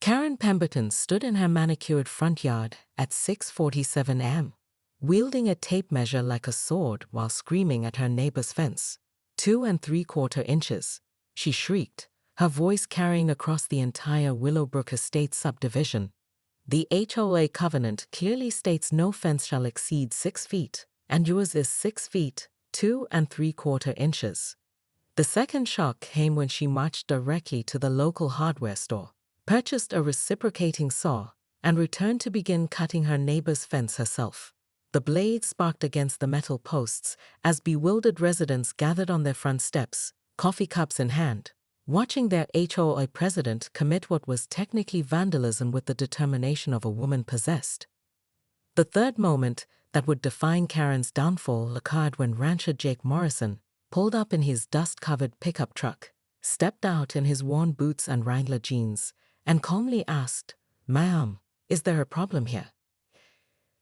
Karen Pemberton stood in her manicured front yard at 6:47 a.m., wielding a tape measure like a sword while screaming at her neighbor's fence. 2 3/4 inches, she shrieked, her voice carrying across the entire Willowbrook Estate subdivision. The HOA covenant clearly states no fence shall exceed 6 feet, and yours is 6 feet, 2 3/4 inches. The second shock came when she marched directly to the local hardware store, purchased a reciprocating saw, and returned to begin cutting her neighbor's fence herself. The blade sparked against the metal posts as bewildered residents gathered on their front steps, coffee cups in hand, watching their HOA president commit what was technically vandalism with the determination of a woman possessed. The third moment that would define Karen's downfall occurred when rancher Jake Morrison pulled up in his dust-covered pickup truck, stepped out in his worn boots and Wrangler jeans, and calmly asked, "Ma'am, is there a problem here?"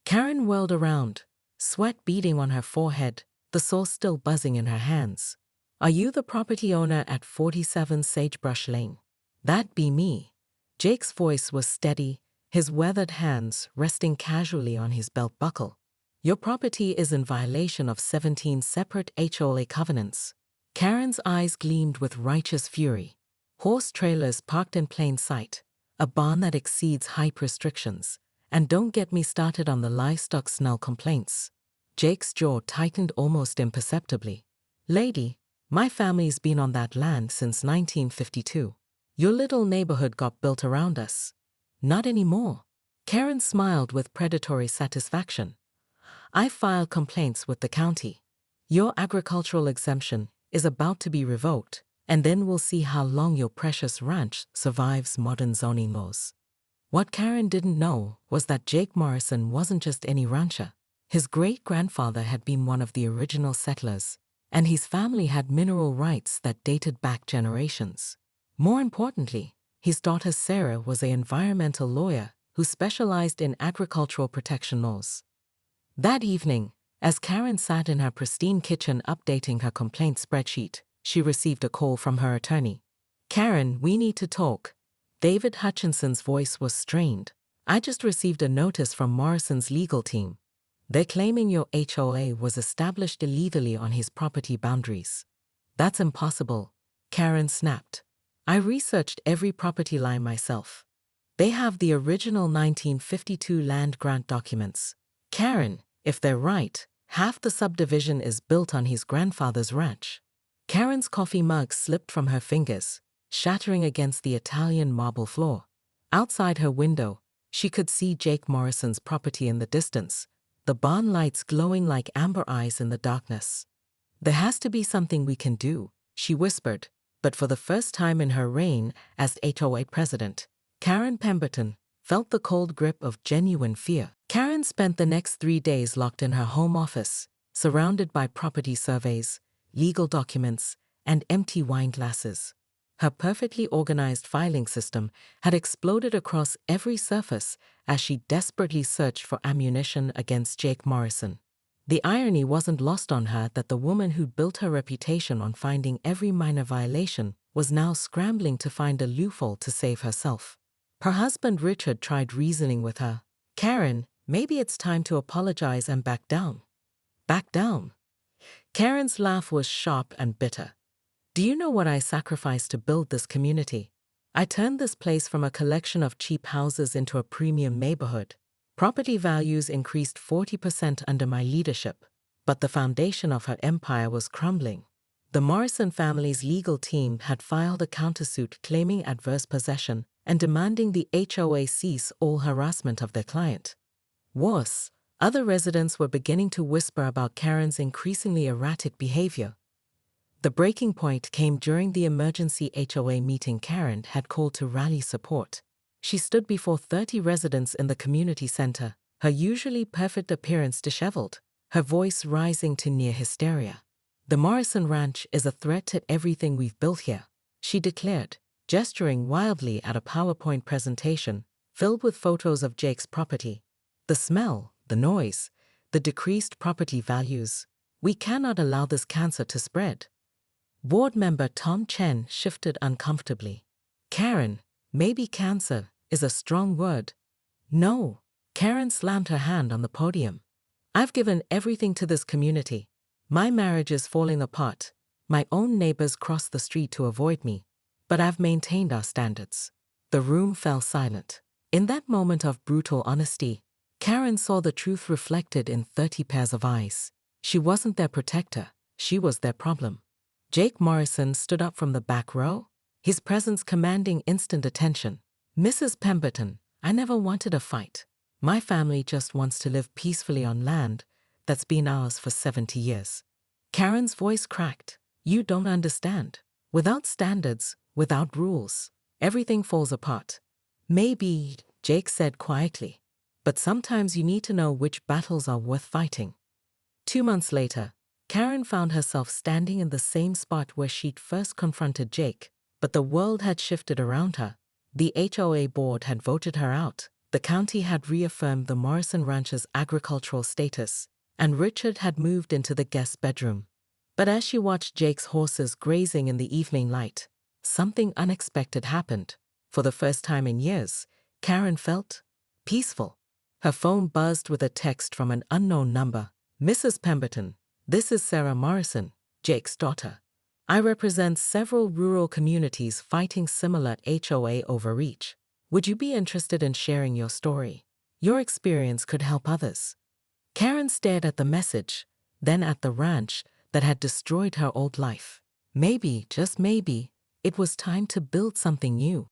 Karen whirled around, sweat beading on her forehead, the saw still buzzing in her hands. "Are you the property owner at 47 Sagebrush Lane?" "That be me." Jake's voice was steady, his weathered hands resting casually on his belt buckle. "Your property is in violation of 17 separate HOA covenants." Karen's eyes gleamed with righteous fury. Horse trailers parked in plain sight, a barn that exceeds height restrictions, and don't get me started on the livestock smell complaints. Jake's jaw tightened almost imperceptibly. "Lady, my family's been on that land since 1952. Your little neighborhood got built around us. Not anymore." Karen smiled with predatory satisfaction. "I filed complaints with the county. Your agricultural exemption is about to be revoked, and then we'll see how long your precious ranch survives modern zoning laws." What Karen didn't know was that Jake Morrison wasn't just any rancher. His great-grandfather had been one of the original settlers, and his family had mineral rights that dated back generations. More importantly, his daughter Sarah was an environmental lawyer who specialized in agricultural protection laws. That evening, as Karen sat in her pristine kitchen updating her complaint spreadsheet, she received a call from her attorney. "Karen, we need to talk." David Hutchinson's voice was strained. "I just received a notice from Morrison's legal team. They're claiming your HOA was established illegally on his property boundaries." "That's impossible," Karen snapped. "I researched every property line myself. They have the original 1952 land grant documents." "Karen, if they're right, half the subdivision is built on his grandfather's ranch." Karen's coffee mug slipped from her fingers, shattering against the Italian marble floor. Outside her window, she could see Jake Morrison's property in the distance, the barn lights glowing like amber eyes in the darkness. "There has to be something we can do," she whispered, but for the first time in her reign as HOA president, Karen Pemberton felt the cold grip of genuine fear. Karen spent the next 3 days locked in her home office, surrounded by property surveys, legal documents, and empty wine glasses. Her perfectly organized filing system had exploded across every surface as she desperately searched for ammunition against Jake Morrison. The irony wasn't lost on her that the woman who'd built her reputation on finding every minor violation was now scrambling to find a loophole to save herself. Her husband Richard tried reasoning with her. "Karen, maybe it's time to apologize and back down." "Back down?" Karen's laugh was sharp and bitter. "Do you know what I sacrificed to build this community? I turned this place from a collection of cheap houses into a premium neighborhood. Property values increased 40% under my leadership, but the foundation of her empire was crumbling." The Morrison family's legal team had filed a countersuit claiming adverse possession and demanding the HOA cease all harassment of their client. Worse, other residents were beginning to whisper about Karen's increasingly erratic behavior. The breaking point came during the emergency HOA meeting Karen had called to rally support. She stood before 30 residents in the community center, her usually perfect appearance disheveled, her voice rising to near hysteria. "The Morrison Ranch is a threat to everything we've built here," she declared, gesturing wildly at a PowerPoint presentation filled with photos of Jake's property. "The smell, the noise, the decreased property values. We cannot allow this cancer to spread." Board member Tom Chen shifted uncomfortably. "Karen, maybe cancer is a strong word. No. Karen slammed her hand on the podium. I've given everything to this community. My marriage is falling apart. My own neighbors cross the street to avoid me. But I've maintained our standards. The room fell silent. In that moment of brutal honesty, Karen saw the truth reflected in 30 pairs of eyes. She wasn't their protector. She was their problem. Jake Morrison stood up from the back row, his presence commanding instant attention. Mrs. Pemberton, I never wanted a fight. My family just wants to live peacefully on land that's been ours for 70 years. Karen's voice cracked. You don't understand. Without standards, without rules, everything falls apart. Maybe, Jake said quietly, but sometimes you need to know which battles are worth fighting. 2 months later, Karen found herself standing in the same spot where she'd first confronted Jake, but the world had shifted around her. The HOA board had voted her out, the county had reaffirmed the Morrison Ranch's agricultural status, and Richard had moved into the guest bedroom. But as she watched Jake's horses grazing in the evening light, something unexpected happened. For the first time in years, Karen felt peaceful. Her phone buzzed with a text from an unknown number. Mrs. Pemberton, this is Sarah Morrison, Jake's daughter. I represent several rural communities fighting similar HOA overreach. Would you be interested in sharing your story? Your experience could help others. Karen stared at the message, then at the ranch that had destroyed her old life. Maybe, just maybe, it was time to build something new.